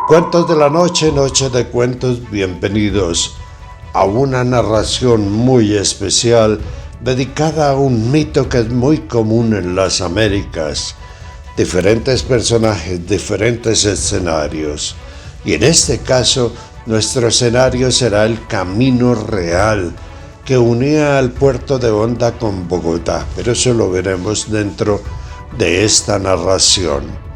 Cuentos de la noche, noche de cuentos, bienvenidos a una narración muy especial dedicada a un mito que es muy común en las Américas. Diferentes personajes, diferentes escenarios. Y en este caso, nuestro escenario será el Camino Real, que unía al puerto de Honda con Bogotá, pero eso lo veremos dentro de esta narración.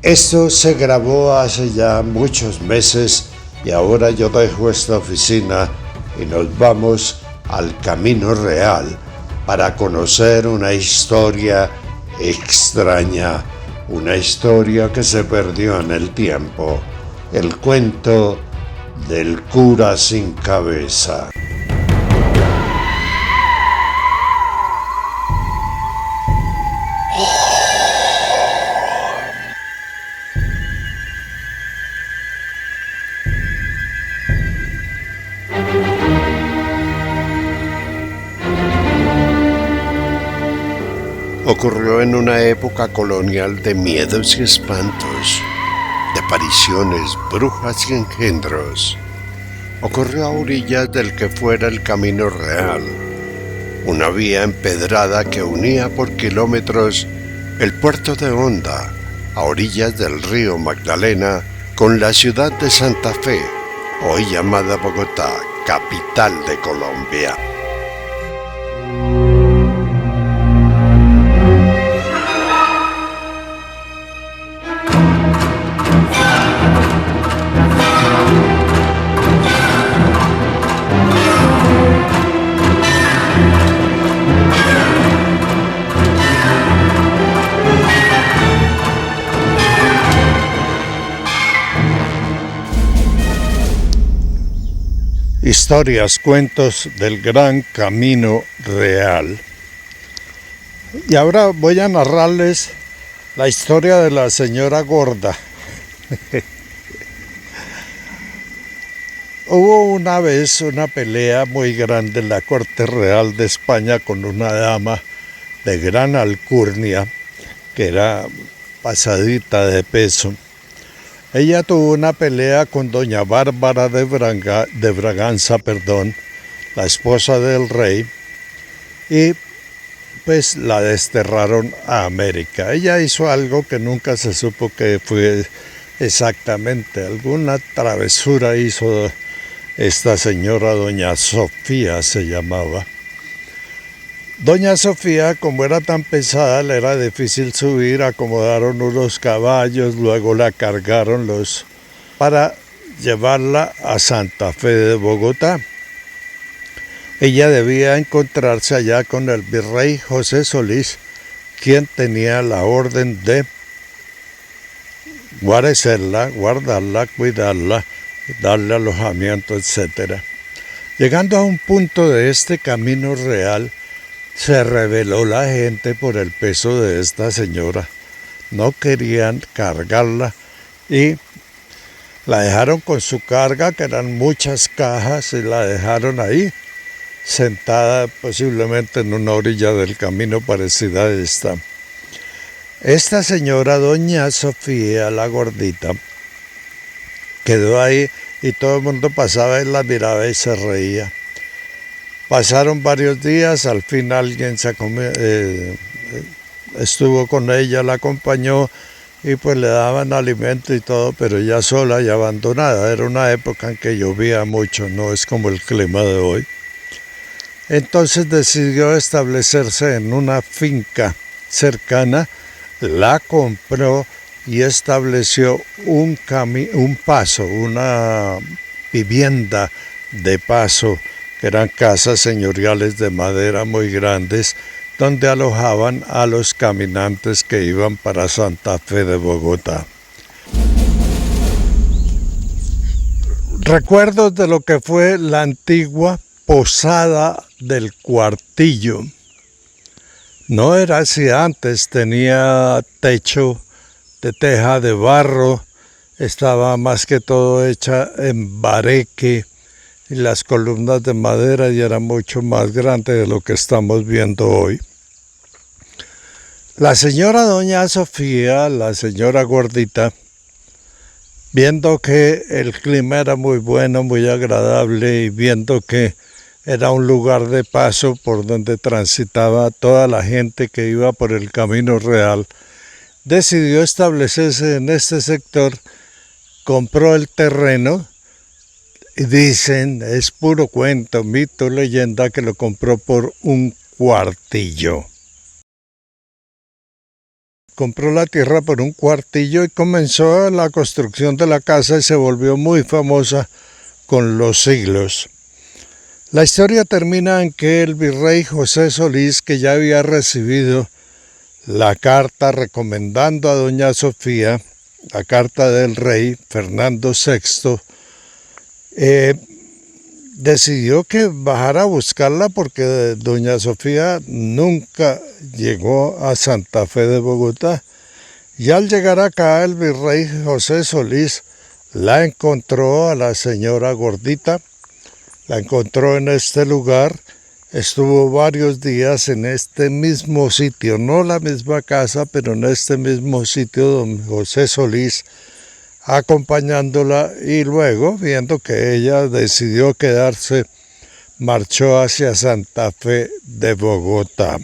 Esto se grabó hace ya muchos meses y ahora yo dejo esta oficina y nos vamos al Camino Real para conocer una historia extraña, una historia que se perdió en el tiempo, el cuento del cura sin cabeza. Ocurrió en una época colonial de miedos y espantos, de apariciones, brujas y engendros. Ocurrió a orillas del que fuera el Camino Real, una vía empedrada que unía por kilómetros el puerto de Honda, a orillas del río Magdalena, con la ciudad de Santa Fe, hoy llamada Bogotá, capital de Colombia. Historias, cuentos del gran Camino Real. Y ahora voy a narrarles la historia de la señora gorda. Hubo una vez una pelea muy grande en la corte real de España con una dama de gran alcurnia que era pasadita de peso. Ella tuvo una pelea con doña Bárbara de Braganza, la esposa del rey, y pues la desterraron a América. Ella hizo algo que nunca se supo que fue exactamente, alguna travesura hizo esta señora, doña Sofía se llamaba. Doña Sofía, como era tan pesada, le era difícil subir, acomodaron unos caballos, luego la cargaron para llevarla a Santa Fe de Bogotá. Ella debía encontrarse allá con el virrey José Solís, quien tenía la orden de guarecerla, guardarla, cuidarla, darle alojamiento, etc. Llegando a un punto de este Camino Real, se rebeló la gente por el peso de esta señora. No querían cargarla y la dejaron con su carga, que eran muchas cajas, y la dejaron ahí, sentada posiblemente en una orilla del camino parecida a esta. Esta señora, doña Sofía, la gordita, quedó ahí y todo el mundo pasaba y la miraba y se reía. Pasaron varios días, al fin alguien estuvo con ella, la acompañó y pues le daban alimento y todo, pero ya sola y abandonada. Era una época en que llovía mucho, no es como el clima de hoy. Entonces decidió establecerse en una finca cercana, la compró y estableció una vivienda de paso, que eran casas señoriales de madera muy grandes, donde alojaban a los caminantes que iban para Santa Fe de Bogotá. Recuerdos de lo que fue la antigua Posada del Cuartillo. No era así antes, tenía techo de teja de barro, estaba más que todo hecha en bareque, y las columnas de madera ya eran mucho más grandes de lo que estamos viendo hoy. La señora doña Sofía, la señora gordita, viendo que el clima era muy bueno, muy agradable y viendo que era un lugar de paso por donde transitaba toda la gente que iba por el Camino Real, decidió establecerse en este sector, compró el terreno y dicen, es puro cuento, mito, leyenda, que lo compró por un cuartillo. Compró la tierra por un cuartillo y comenzó la construcción de la casa y se volvió muy famosa con los siglos. La historia termina en que el virrey José Solís, que ya había recibido la carta recomendando a doña Sofía, la carta del rey Fernando VI, decidió que bajara a buscarla porque doña Sofía nunca llegó a Santa Fe de Bogotá. Y al llegar acá, el virrey José Solís la encontró a la señora gordita, la encontró en este lugar, estuvo varios días en este mismo sitio, no la misma casa, pero en este mismo sitio don José Solís, acompañándola, y luego, viendo que ella decidió quedarse, marchó hacia Santa Fe de Bogotá.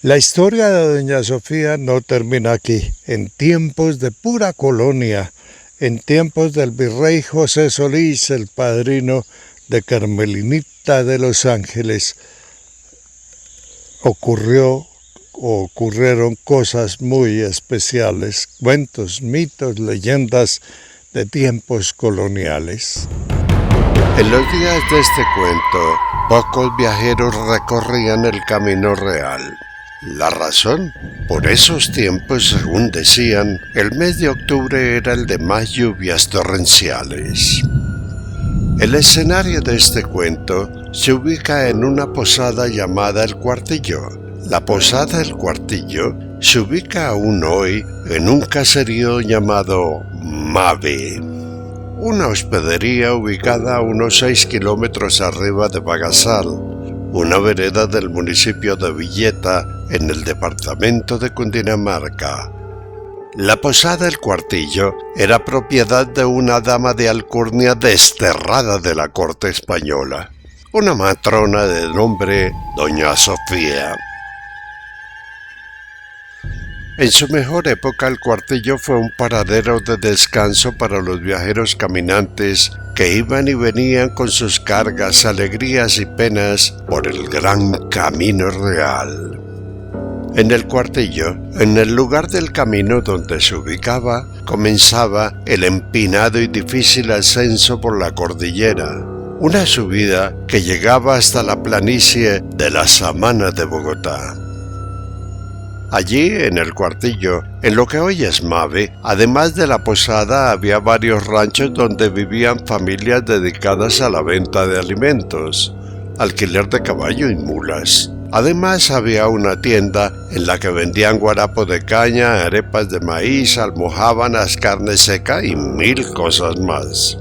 La historia de doña Sofía no termina aquí. En tiempos de pura colonia, en tiempos del virrey José Solís, el padrino de Carmelinita de Los Ángeles, ocurrieron cosas muy especiales, cuentos, mitos, leyendas de tiempos coloniales. En los días de este cuento, pocos viajeros recorrían el Camino Real. ¿La razón? Por esos tiempos, según decían, el mes de octubre era el de más lluvias torrenciales. El escenario de este cuento se ubica en una posada llamada El Cuartillo. La posada El Cuartillo se ubica aún hoy en un caserío llamado Mave, una hospedería ubicada a unos 6 kilómetros arriba de Bagasal, una vereda del municipio de Villeta en el departamento de Cundinamarca. La posada El Cuartillo era propiedad de una dama de alcurnia desterrada de la corte española, una matrona de nombre Doña Sofía. En su mejor época, El Cuartillo fue un paradero de descanso para los viajeros caminantes que iban y venían con sus cargas, alegrías y penas por el gran Camino Real. En El Cuartillo, en el lugar del camino donde se ubicaba, comenzaba el empinado y difícil ascenso por la cordillera, una subida que llegaba hasta la planicie de la Samana de Bogotá. Allí, en El Cuartillo, en lo que hoy es Mave, además de la posada, había varios ranchos donde vivían familias dedicadas a la venta de alimentos, alquiler de caballo y mulas. Además, había una tienda en la que vendían guarapo de caña, arepas de maíz, almojábanas, carne seca y 1000 cosas más.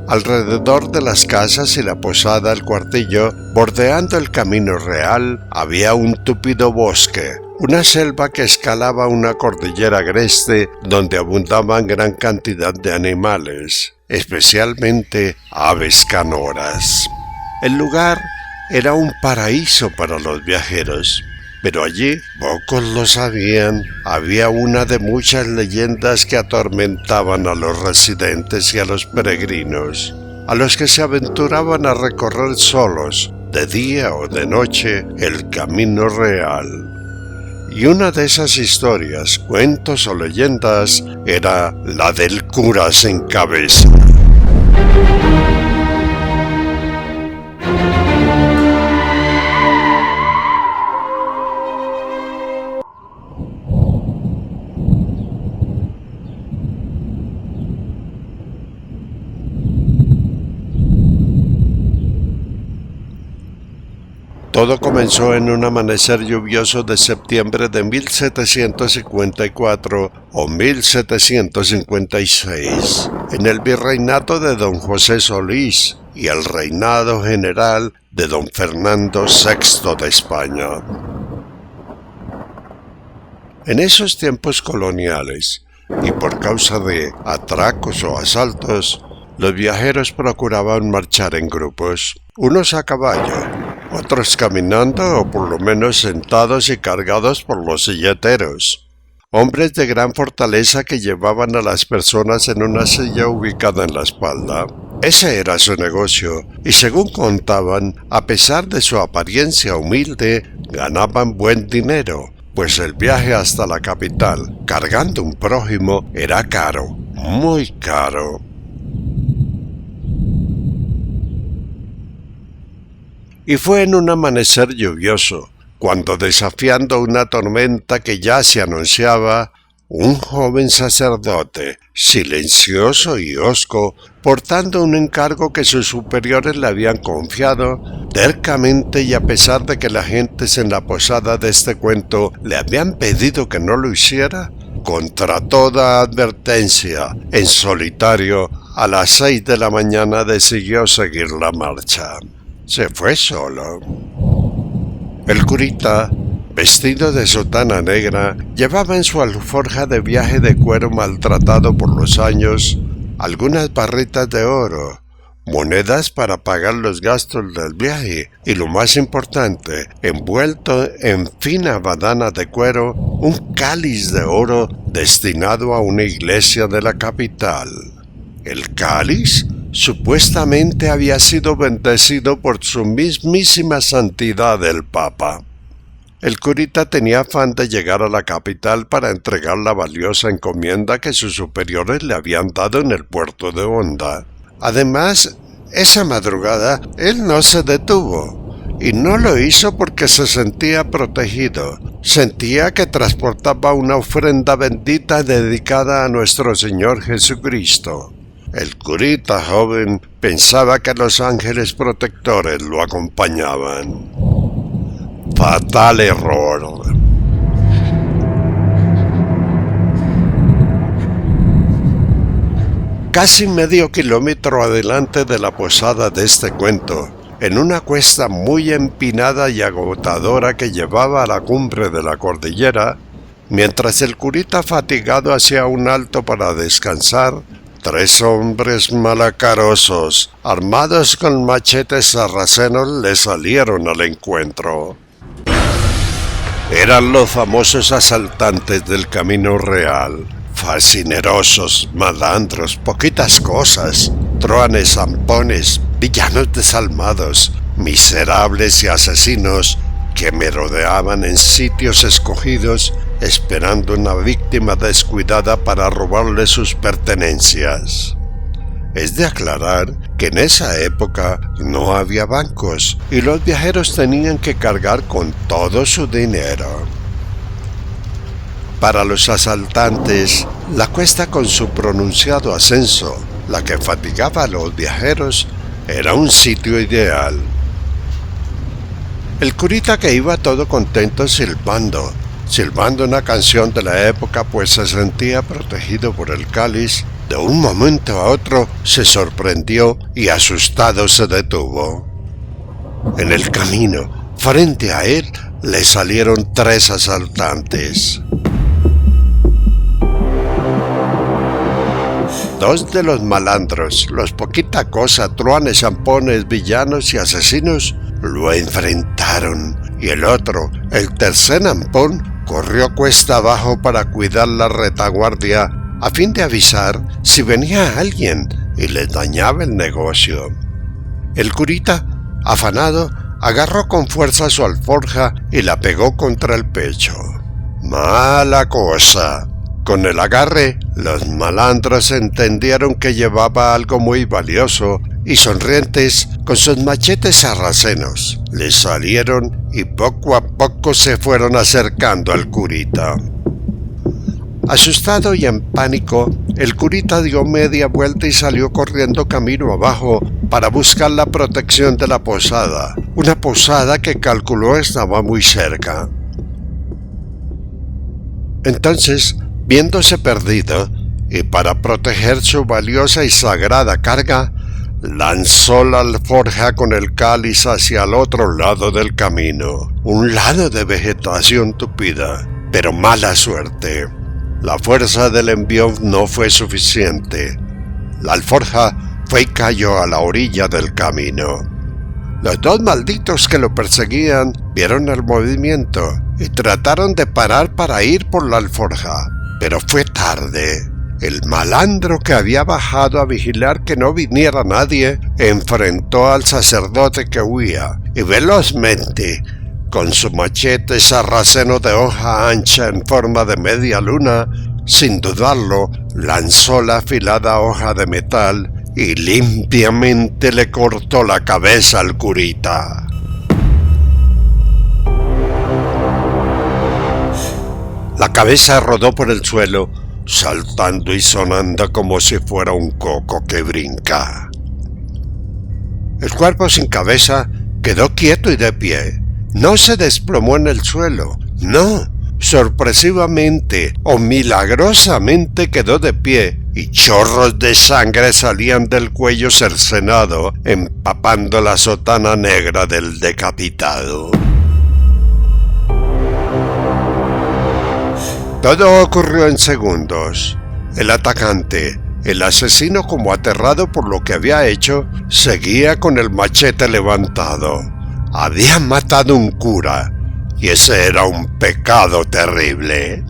Alrededor de las casas y la posada El Cuartillo, bordeando el Camino Real, había un tupido bosque, una selva que escalaba una cordillera agreste donde abundaban gran cantidad de animales, especialmente aves canoras. El lugar era un paraíso para los viajeros, pero allí, pocos lo sabían, había una de muchas leyendas que atormentaban a los residentes y a los peregrinos, a los que se aventuraban a recorrer solos, de día o de noche, el Camino Real. Y una de esas historias, cuentos o leyendas, era la del cura sin cabeza. Todo comenzó en un amanecer lluvioso de septiembre de 1754 o 1756, en el virreinato de don José Solís, y el reinado general de don Fernando VI de España. En esos tiempos coloniales, y por causa de atracos o asaltos, los viajeros procuraban marchar en grupos, unos a caballo, otros caminando o por lo menos sentados y cargados por los silleteros. Hombres de gran fortaleza que llevaban a las personas en una silla ubicada en la espalda. Ese era su negocio, y según contaban, a pesar de su apariencia humilde, ganaban buen dinero, pues el viaje hasta la capital, cargando un prójimo, era caro, muy caro. Y fue en un amanecer lluvioso, cuando desafiando una tormenta que ya se anunciaba, un joven sacerdote, silencioso y hosco, portando un encargo que sus superiores le habían confiado, tercamente y a pesar de que la gentes en la posada de este cuento le habían pedido que no lo hiciera, contra toda advertencia, en solitario, a las 6 de la mañana decidió seguir la marcha. Se fue solo. El curita, vestido de sotana negra, llevaba en su alforja de viaje de cuero maltratado por los años algunas barritas de oro, monedas para pagar los gastos del viaje y, lo más importante, envuelto en fina badana de cuero, un cáliz de oro destinado a una iglesia de la capital. El cáliz supuestamente había sido bendecido por su mismísima santidad el Papa. El curita tenía afán de llegar a la capital para entregar la valiosa encomienda que sus superiores le habían dado en el puerto de Honda. Además, esa madrugada él no se detuvo, y no lo hizo porque se sentía protegido. Sentía que transportaba una ofrenda bendita dedicada a nuestro Señor Jesucristo. El curita joven pensaba que los ángeles protectores lo acompañaban. Fatal error. Casi medio kilómetro adelante de la posada de este cuento, en una cuesta muy empinada y agotadora que llevaba a la cumbre de la cordillera, mientras el curita fatigado hacía un alto para descansar, 3 hombres malacarosos, armados con machetes sarracenos, le salieron al encuentro. Eran los famosos asaltantes del Camino Real, fascinerosos, malandros, poquitas cosas, truanes, zampones, villanos desalmados, miserables y asesinos que merodeaban en sitios escogidos esperando una víctima descuidada para robarle sus pertenencias. Es de aclarar que en esa época no había bancos y los viajeros tenían que cargar con todo su dinero. Para los asaltantes, la cuesta con su pronunciado ascenso, la que fatigaba a los viajeros, era un sitio ideal. El curita, que iba todo contento silbando una canción de la época, pues se sentía protegido por el cáliz, de un momento a otro se sorprendió y asustado se detuvo. En el camino, frente a él, le salieron 3 asaltantes. 2 de los malandros, los poquita cosa, truanes, zampones, villanos y asesinos, lo enfrentaron, y el otro, el tercer zampón, corrió cuesta abajo para cuidar la retaguardia a fin de avisar si venía alguien y les dañaba el negocio. El curita, afanado, agarró con fuerza su alforja y la pegó contra el pecho. Mala cosa. Con el agarre, los malandros entendieron que llevaba algo muy valioso y, sonrientes, con sus machetes sarracenos, le salieron y poco a poco se fueron acercando al curita. Asustado y en pánico, el curita dio media vuelta y salió corriendo camino abajo para buscar la protección de la posada, una posada que calculó estaba muy cerca. Entonces, viéndose perdido, y para proteger su valiosa y sagrada carga, lanzó la alforja con el cáliz hacia el otro lado del camino, un lado de vegetación tupida, pero mala suerte. La fuerza del envión no fue suficiente. La alforja fue y cayó a la orilla del camino. Los dos malditos que lo perseguían vieron el movimiento y trataron de parar para ir por la alforja, pero fue tarde. El malandro, que había bajado a vigilar que no viniera nadie, enfrentó al sacerdote que huía y velozmente, con su machete sarraceno de hoja ancha en forma de media luna, sin dudarlo, lanzó la afilada hoja de metal y limpiamente le cortó la cabeza al curita. La cabeza rodó por el suelo, saltando y sonando como si fuera un coco que brinca. El cuerpo sin cabeza quedó quieto y de pie. No se desplomó en el suelo, no, sorpresivamente o milagrosamente quedó de pie y chorros de sangre salían del cuello cercenado, empapando la sotana negra del decapitado. Todo ocurrió en segundos. El atacante, el asesino, como aterrado por lo que había hecho, seguía con el machete levantado. Había matado un cura, y ese era un pecado terrible.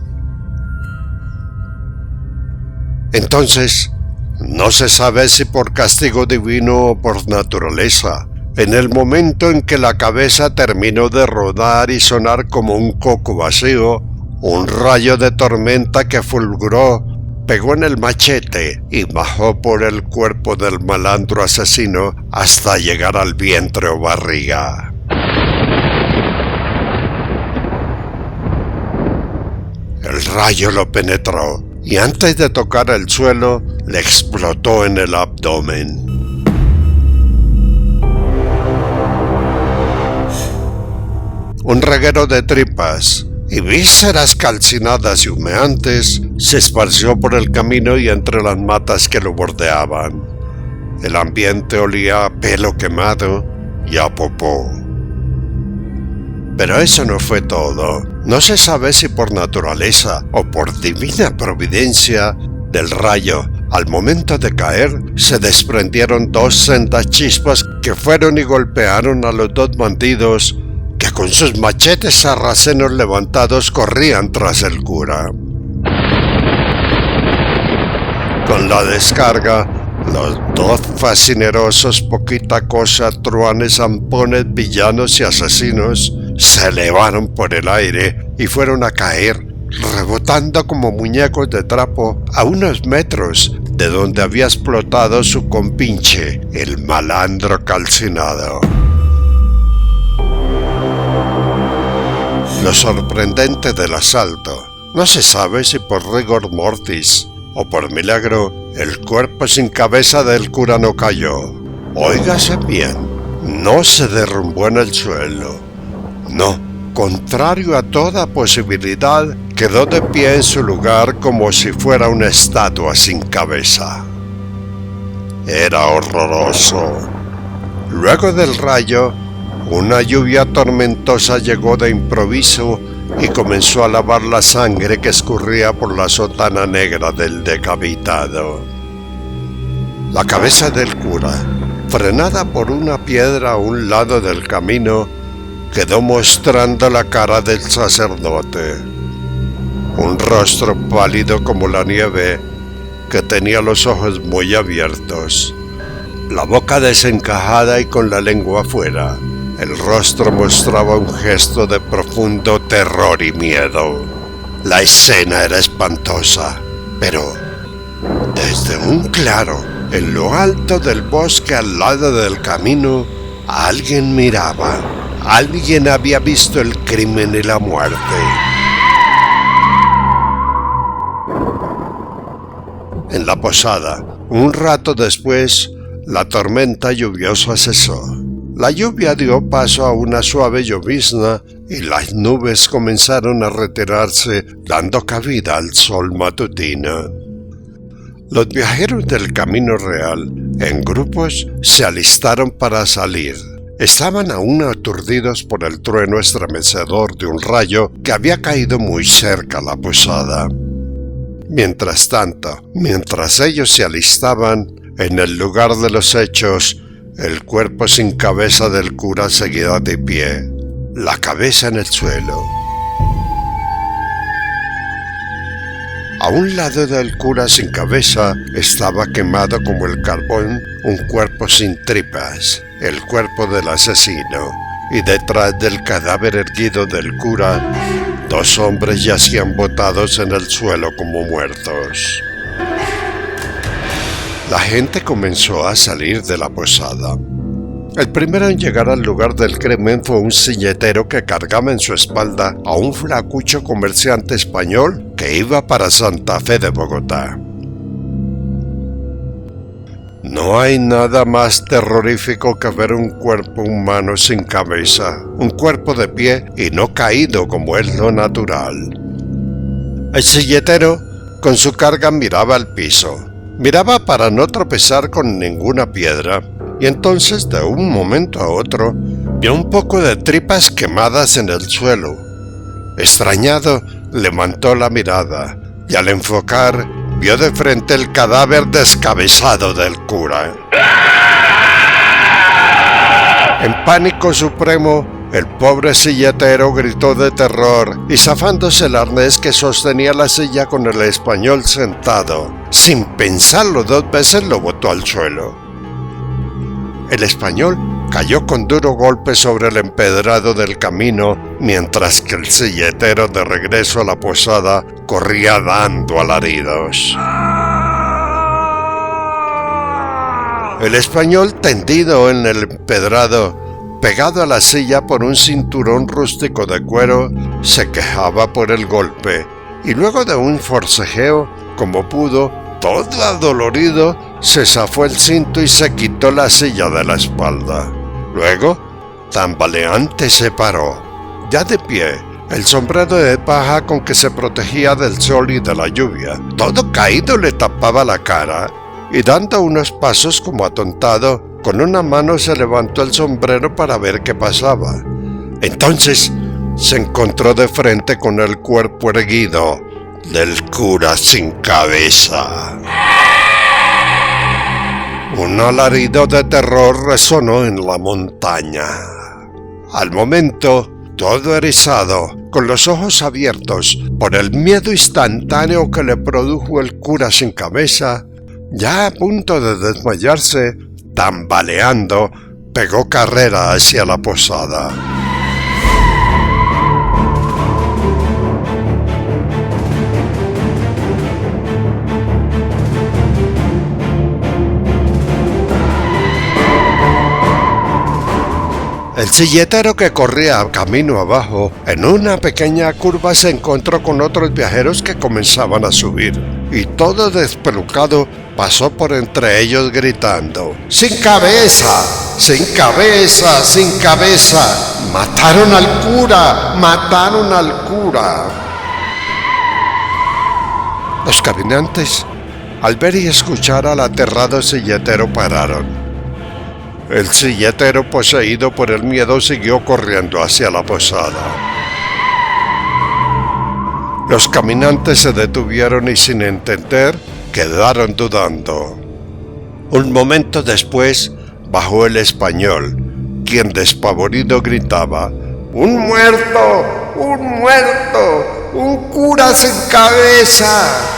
Entonces, no se sabe si por castigo divino o por naturaleza, en el momento en que la cabeza terminó de rodar y sonar como un coco vacío, un rayo de tormenta que fulguró, pegó en el machete y bajó por el cuerpo del malandro asesino hasta llegar al vientre o barriga. El rayo lo penetró y antes de tocar el suelo le explotó en el abdomen. Un reguero de tripas y vísceras calcinadas y humeantes se esparció por el camino y entre las matas que lo bordeaban. El ambiente olía a pelo quemado y a popó. Pero eso no fue todo. No se sabe si por naturaleza o por divina providencia del rayo, al momento de caer, se desprendieron dos sendas chispas que fueron y golpearon a los dos bandidos que con sus machetes sarracenos levantados corrían tras el cura. Con la descarga, los dos fascinerosos, poquita cosa, truanes, zampones, villanos y asesinos se elevaron por el aire y fueron a caer, rebotando como muñecos de trapo a unos metros de donde había explotado su compinche, el malandro calcinado. Lo sorprendente del asalto, no se sabe si por rigor mortis o por milagro, el cuerpo sin cabeza del cura no cayó. Óigase bien, no se derrumbó en el suelo. No, contrario a toda posibilidad, quedó de pie en su lugar como si fuera una estatua sin cabeza. Era horroroso. Luego del rayo, una lluvia tormentosa llegó de improviso y comenzó a lavar la sangre que escurría por la sotana negra del decapitado. La cabeza del cura, frenada por una piedra a un lado del camino, quedó mostrando la cara del sacerdote. Un rostro pálido como la nieve, que tenía los ojos muy abiertos, la boca desencajada y con la lengua afuera. El rostro mostraba un gesto de profundo terror y miedo. La escena era espantosa, pero desde un claro, en lo alto del bosque al lado del camino, alguien miraba. Alguien había visto el crimen y la muerte. En la posada, un rato después, la tormenta lluviosa cesó. La lluvia dio paso a una suave llovizna y las nubes comenzaron a retirarse, dando cabida al sol matutino. Los viajeros del Camino Real, en grupos, se alistaron para salir. Estaban aún aturdidos por el trueno estremecedor de un rayo que había caído muy cerca a la posada. Mientras tanto, mientras ellos se alistaban, en el lugar de los hechos, el cuerpo sin cabeza del cura seguía de pie, la cabeza en el suelo. A un lado del cura sin cabeza estaba quemado como el carbón un cuerpo sin tripas, el cuerpo del asesino, y detrás del cadáver erguido del cura, 2 hombres yacían botados en el suelo como muertos. La gente comenzó a salir de la posada. El primero en llegar al lugar del crimen fue un silletero que cargaba en su espalda a un flacucho comerciante español que iba para Santa Fe de Bogotá. No hay nada más terrorífico que ver un cuerpo humano sin cabeza, un cuerpo de pie y no caído como es lo natural. El silletero, con su carga, miraba al piso. Miraba para no tropezar con ninguna piedra, y entonces de un momento a otro vio un poco de tripas quemadas en el suelo. Extrañado, levantó la mirada y al enfocar vio de frente el cadáver descabezado del cura. En pánico supremo, el pobre silletero gritó de terror y zafándose el arnés que sostenía la silla con el español sentado, sin pensarlo 2 veces lo botó al suelo. El español cayó con duro golpe sobre el empedrado del camino, mientras que el silletero de regreso a la posada corría dando alaridos. El español tendido en el empedrado, pegado a la silla por un cinturón rústico de cuero, se quejaba por el golpe, y luego de un forcejeo, como pudo, todo adolorido, se zafó el cinto y se quitó la silla de la espalda. Luego, tambaleante, se paró. Ya de pie, el sombrero de paja con que se protegía del sol y de la lluvia, todo caído, le tapaba la cara, y dando unos pasos como atontado, con una mano se levantó el sombrero para ver qué pasaba. Entonces, se encontró de frente con el cuerpo erguido del cura sin cabeza. Un alarido de terror resonó en la montaña. Al momento, todo erizado, con los ojos abiertos por el miedo instantáneo que le produjo el cura sin cabeza, ya a punto de desmayarse, tambaleando, pegó carrera hacia la posada. El silletero, que corría camino abajo, en una pequeña curva se encontró con otros viajeros que comenzaban a subir, y todo despelucado pasó por entre ellos gritando: ¡Sin cabeza! ¡Sin cabeza! ¡Sin cabeza! ¡Mataron al cura! ¡Mataron al cura! Los caminantes, al ver y escuchar al aterrado silletero, pararon. El silletero, poseído por el miedo, siguió corriendo hacia la posada. Los caminantes se detuvieron y, sin entender, quedaron dudando. Un momento después, bajó el español, quien despavorido gritaba: ¡Un muerto! ¡Un muerto! ¡Un cura sin cabeza!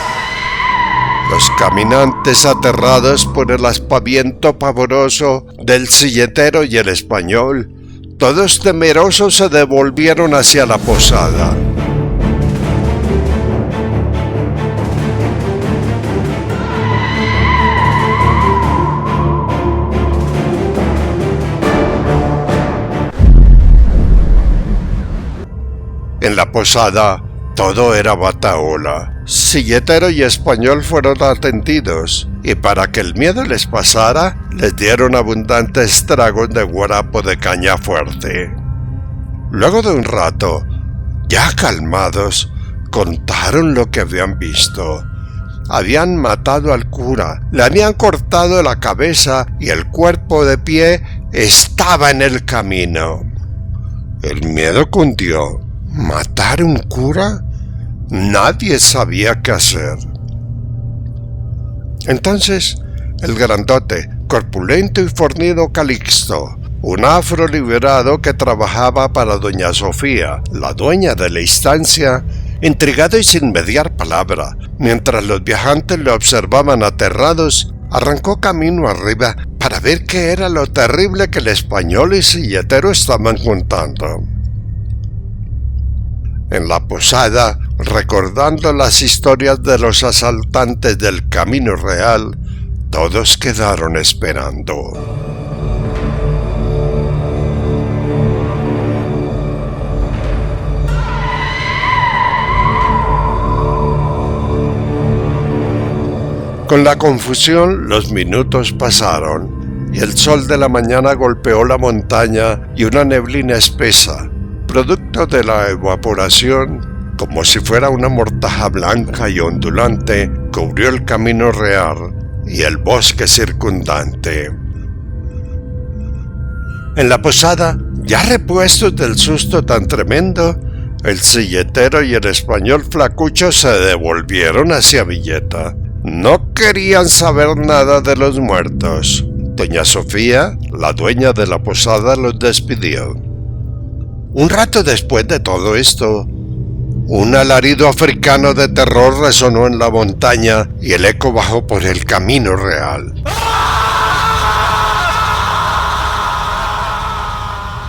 Los caminantes, aterrados por el aspaviento pavoroso del silletero y el español, todos temerosos se devolvieron hacia la posada. En la posada todo era batahola. Silletero y español fueron atendidos, y para que el miedo les pasara, les dieron abundantes tragos de guarapo de caña fuerte. Luego de un rato, ya calmados, contaron lo que habían visto. habían matado al cura, le habían cortado la cabeza y el cuerpo de pie estaba en el camino. El miedo cundió. ¿Matar a un cura? Nadie sabía qué hacer. Entonces, el grandote, corpulento y fornido Calixto, un afroliberado que trabajaba para doña Sofía, la dueña de la estancia, intrigado y sin mediar palabra, mientras los viajantes lo observaban aterrados, arrancó camino arriba para ver qué era lo terrible que el español y silletero estaban contando. En la posada, recordando las historias de los asaltantes del Camino Real, todos quedaron esperando. Con la confusión, los minutos pasaron, y el sol de la mañana golpeó la montaña y una neblina espesa, producto de la evaporación, como si fuera una mortaja blanca y ondulante, cubrió el Camino Real y el bosque circundante. En la posada, ya repuestos del susto tan tremendo, el silletero y el español flacucho se devolvieron hacia Villeta. No querían saber nada de los muertos. Doña Sofía, la dueña de la posada, los despidió. Un rato después de todo esto, un alarido africano de terror resonó en la montaña y el eco bajó por el Camino Real.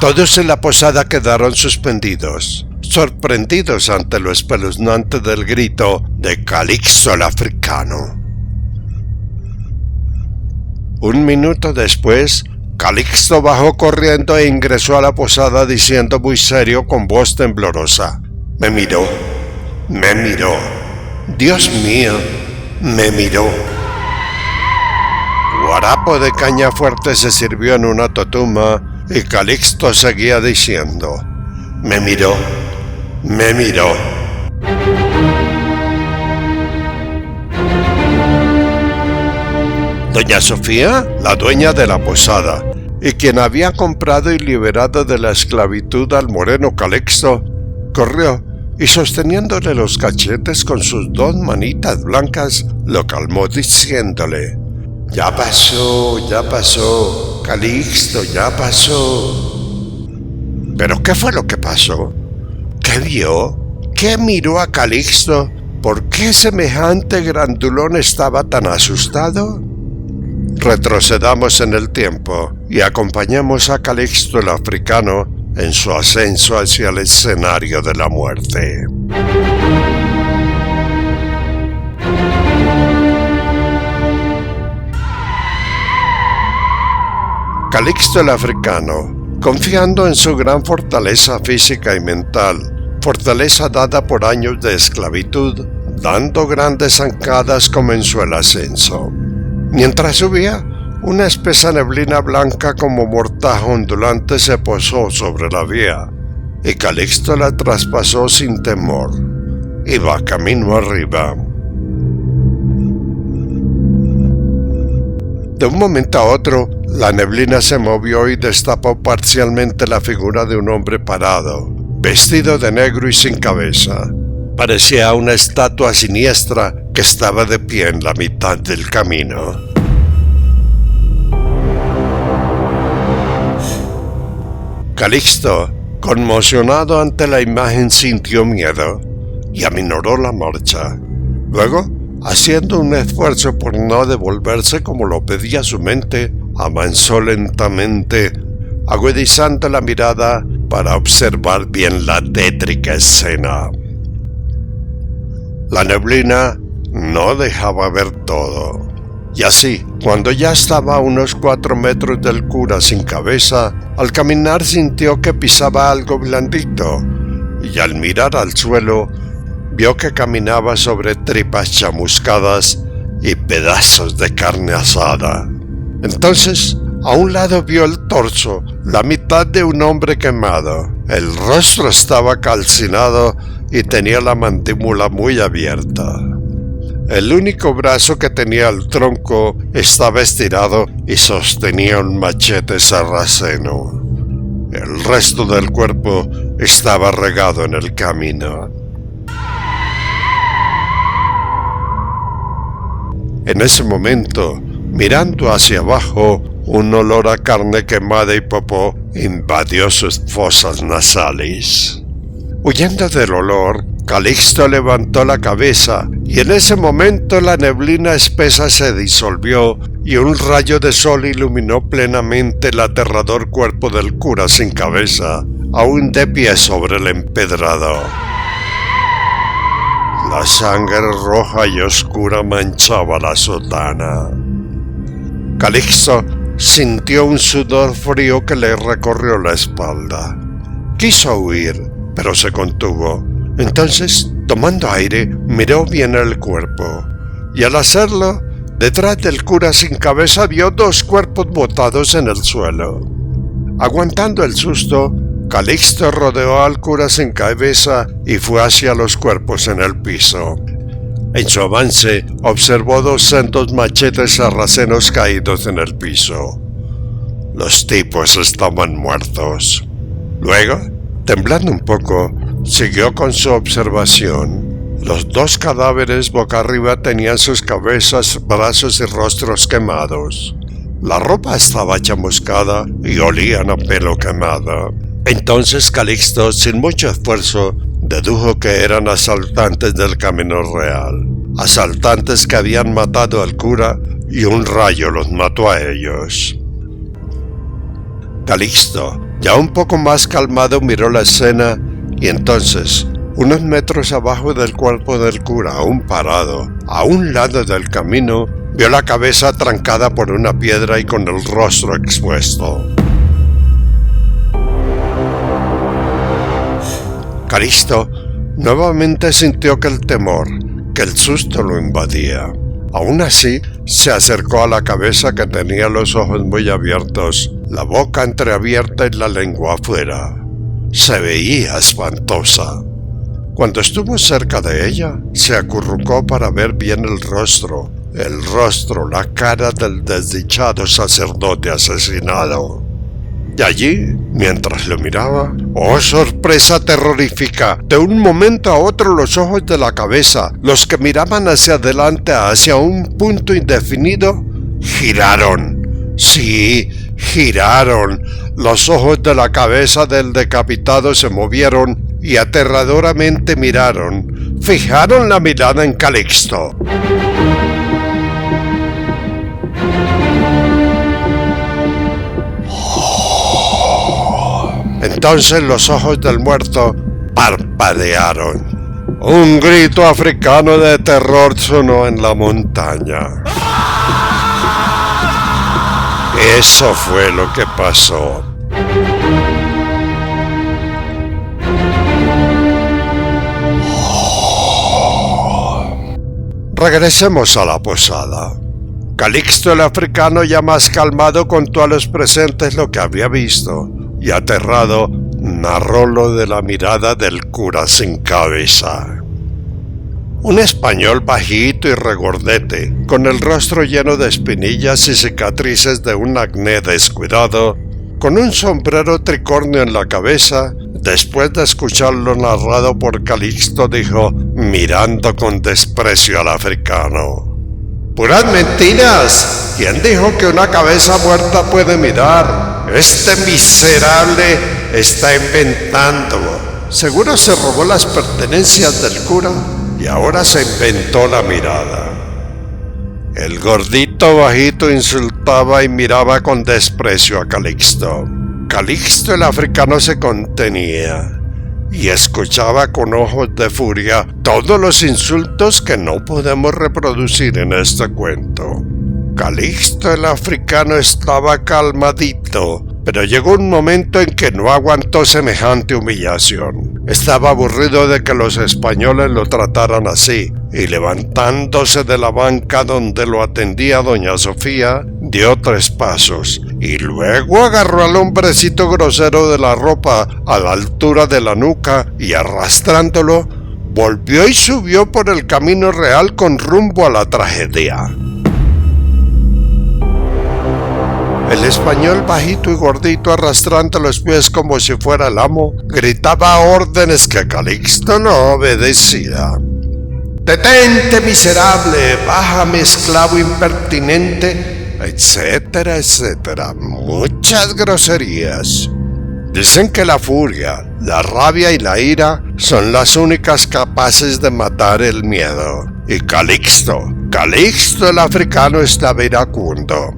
Todos en la posada quedaron suspendidos, sorprendidos ante lo espeluznante del grito de Calixto el africano. Un minuto después, Calixto bajó corriendo e ingresó a la posada diciendo muy serio con voz temblorosa: Me miró, Dios mío, me miró. Guarapo de caña fuerte se sirvió en una totuma y Calixto seguía diciendo: Me miró. Doña Sofía, la dueña de la posada, y quien había comprado y liberado de la esclavitud al moreno Calixto, corrió y sosteniéndole los cachetes con sus dos manitas blancas, lo calmó diciéndole: Ya pasó, Calixto, ya pasó. ¿Pero qué fue lo que pasó? ¿Qué vio? ¿Qué miró a Calixto? ¿Por qué semejante grandulón estaba tan asustado? Retrocedamos en el tiempo y acompañemos a Calixto el africano en su ascenso hacia el escenario de la muerte. Calixto el africano, confiando en su gran fortaleza física y mental, fortaleza dada por años de esclavitud, dando grandes zancadas comenzó el ascenso. Mientras subía, una espesa neblina blanca como mortaja ondulante se posó sobre la vía, y Calixto la traspasó sin temor. Iba camino arriba. De un momento a otro, la neblina se movió y destapó parcialmente la figura de un hombre parado, vestido de negro y sin cabeza. Parecía una estatua siniestra que estaba de pie en la mitad del camino. Calixto, conmocionado ante la imagen, sintió miedo y aminoró la marcha. Luego, haciendo un esfuerzo por no devolverse como lo pedía su mente, avanzó lentamente, agudizando la mirada para observar bien la tétrica escena. La neblina no dejaba ver todo, y así, cuando ya estaba a unos 4 metros del cura sin cabeza, al caminar sintió que pisaba algo blandito, y al mirar al suelo, vio que caminaba sobre tripas chamuscadas y pedazos de carne asada. Entonces, a un lado vio el torso, la mitad de un hombre quemado. El rostro estaba calcinado y tenía la mandíbula muy abierta. El único brazo que tenía el tronco estaba estirado y sostenía un machete sarraceno. El resto del cuerpo estaba regado en el camino. En ese momento, mirando hacia abajo, un olor a carne quemada y popó invadió sus fosas nasales. Huyendo del olor, Calixto levantó la cabeza y en ese momento la neblina espesa se disolvió y un rayo de sol iluminó plenamente el aterrador cuerpo del cura sin cabeza, aún de pie sobre el empedrado. La sangre roja y oscura manchaba la sotana. Calixto sintió un sudor frío que le recorrió la espalda. Quiso huir, pero se contuvo. Entonces, tomando aire, miró bien el cuerpo. Y al hacerlo, detrás del cura sin cabeza vio dos cuerpos botados en el suelo. Aguantando el susto, Calixto rodeó al cura sin cabeza y fue hacia los cuerpos en el piso. En su avance, observó dos sendos machetes sarracenos caídos en el piso. Los tipos estaban muertos. Luego, temblando un poco, siguió con su observación. Los dos cadáveres boca arriba tenían sus cabezas, brazos y rostros quemados. La ropa estaba chamuscada y olían a pelo quemado. Entonces Calixto, sin mucho esfuerzo, dedujo que eran asaltantes del Camino Real. Asaltantes que habían matado al cura y un rayo los mató a ellos. Calixto, ya un poco más calmado, miró la escena y entonces, unos metros abajo del cuerpo del cura, aún parado, a un lado del camino, vio la cabeza trancada por una piedra y con el rostro expuesto. Calixto nuevamente sintió que el temor, que el susto lo invadía. Aún así, se acercó a la cabeza que tenía los ojos muy abiertos, la boca entreabierta y la lengua afuera. Se veía espantosa. Cuando estuvo cerca de ella, se acurrucó para ver bien el rostro, la cara del desdichado sacerdote asesinado. Y allí, mientras lo miraba, ¡oh sorpresa terrorífica! De un momento a otro los ojos de la cabeza, los que miraban hacia adelante hacia un punto indefinido, giraron. Sí, giraron. Los ojos de la cabeza del decapitado se movieron y aterradoramente miraron. Fijaron la mirada en Calixto. Entonces los ojos del muerto parpadearon. Un grito africano de terror sonó en la montaña. Eso fue lo que pasó. Regresemos a la posada. Calixto el africano, ya más calmado, contó a los presentes lo que había visto y aterrado narró lo de la mirada del cura sin cabeza. Un español bajito y regordete, con el rostro lleno de espinillas y cicatrices de un acné descuidado, con un sombrero tricornio en la cabeza, después de escucharlo narrado por Calixto, dijo, mirando con desprecio al africano: ¡puras mentiras! ¿Quién dijo que una cabeza muerta puede mirar? Este miserable está inventando. Seguro se robó las pertenencias del cura y ahora se inventó la mirada. El gordito bajito insultaba y miraba con desprecio a Calixto. Calixto el africano se contenía y escuchaba con ojos de furia todos los insultos que no podemos reproducir en este cuento. Calixto el africano estaba calmadito, pero llegó un momento en que no aguantó semejante humillación. Estaba aburrido de que los españoles lo trataran así, y levantándose de la banca donde lo atendía doña Sofía, dio 3 pasos, y luego agarró al hombrecito grosero de la ropa a la altura de la nuca y arrastrándolo, volvió y subió por el camino real con rumbo a la tragedia. El español bajito y gordito, arrastrando los pies como si fuera el amo, gritaba órdenes que Calixto no obedecía. «¡Detente, miserable! ¡Bájame, esclavo impertinente!», etcétera, etcétera. Muchas groserías. Dicen que la furia, la rabia y la ira son las únicas capaces de matar el miedo. Y Calixto el africano, estaba iracundo.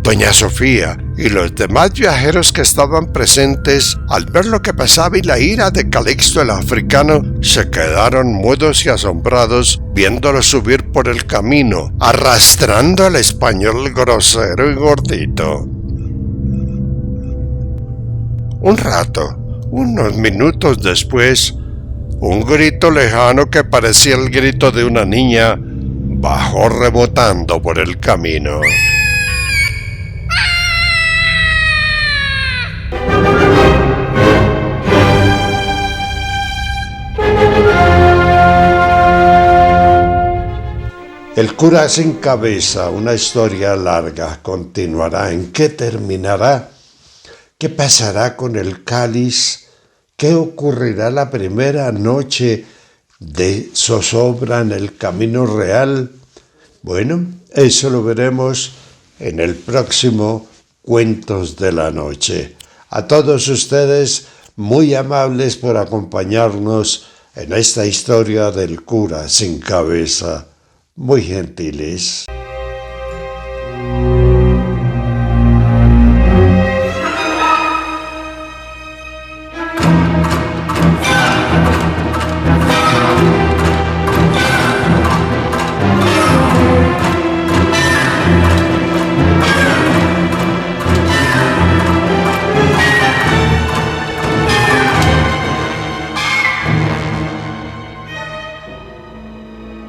Doña Sofía y los demás viajeros que estaban presentes, al ver lo que pasaba y la ira de Calixto el africano, se quedaron mudos y asombrados viéndolo subir por el camino, arrastrando al español grosero y gordito. Un rato, unos minutos después, un grito lejano que parecía el grito de una niña bajó rebotando por el camino. El cura sin cabeza, una historia larga, continuará. ¿En qué terminará? ¿Qué pasará con el cáliz? ¿Qué ocurrirá la primera noche de zozobra en el camino real? Bueno, eso lo veremos en el próximo Cuentos de la Noche. A todos ustedes, muy amables por acompañarnos en esta historia del cura sin cabeza. Muy gentiles.